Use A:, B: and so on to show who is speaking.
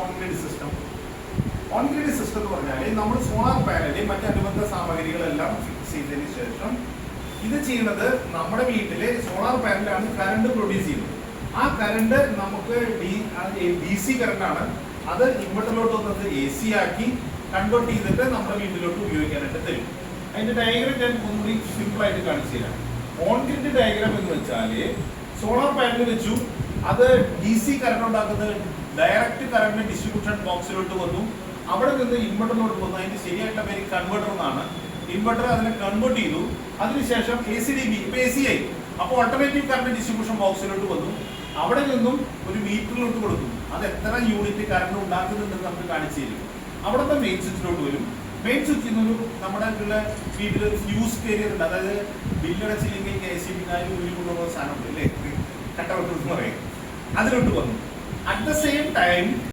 A: On grid system? On grid system എന്ന് പറഞ്ഞാൽ നമ്മൾ സോളാർ പാനലിൽ മറ്റനുബന്ധ സാമഗ്രികളെല്ലാം ഫിക്സ് ചെയ്തതിന് ശേഷം ഇത് ചെയ്യുന്നത് നമ്മുടെ വീട്ടിലെ സോളാർ പാനലാണ് കറണ്ട് പ്രൊഡ്യൂസ് ചെയ്യുന്നത്. ആ കറണ്ട് നമുക്ക് ഡി സി കറണ്ടാണ്. അത് ഇൻവെർട്ടറിലോട്ട് വന്നത് എ സി ആക്കി കൺവേർട്ട് ചെയ്തിട്ട് നമ്മുടെ വീട്ടിലോട്ട് ഉപയോഗിക്കാനായിട്ട് തരും. അതിന്റെ ഡയഗ്രാം ഞാൻ ഒന്നുകൂടി സിമ്പിൾ ആയിട്ട് കാണിച്ചു തരാം. ഓൺ ഗ്രിഡ് ഡയഗ്രാം എന്ന് വെച്ചാൽ സോളാർ പാനൽ വെച്ചു, അത് ഡി സി കറണ്ട് ഉണ്ടാക്കുന്നത് ഡയറക്റ്റ് കറണ്ട് ഡിസ്ട്രിബ്യൂഷൻ ബോക്സിലോട്ട് വന്നു, അവിടെ നിന്ന് ഇൻവെർട്ടറിലോട്ട് വന്നു. അതിന്റെ ശരിയായിട്ടുള്ള പേര് കൺവേർട്ടർ എന്നാണ്. ഇൻവെർട്ടർ അതിനെ കൺവേർട്ട് ചെയ്തു. അതിനുശേഷം എ സി ഡി ബി ഇപ്പൊ എ സി ആയി. അപ്പോൾ ഓൾട്ടർനേറ്റീവ് കറണ്ട് ഡിസ്ട്രിബ്യൂഷൻ ബോക്സിലോട്ട് വന്നു, അവിടെ നിന്നും ഒരു മീറ്ററിലോട്ട് കൊടുക്കും. അത് എത്ര യൂണിറ്റ് കറണ്ട് ഉണ്ടാക്കുന്നുണ്ടെന്ന് നമുക്ക് കാണിച്ചു തരും. അവിടുത്തെ മെയിൻ സ്വിച്ചിലോട്ട് വരും. മെയിൻ സ്വിച്ചിൽ നിന്നൊരു നമ്മുടെ വീട്ടിലൊരു ഫ്യൂസ് കാരിയർ ഉണ്ട്. അതായത് ബില്ലടച്ചില്ലെങ്കിൽ KCB ഉള്ളിൽ കൊണ്ടുപോകുന്ന സാധനം ഉണ്ട് അല്ലേ, കട്ടൗട്ട് എന്ന് പറയും, അതിലോട്ട് വന്നു. At the same time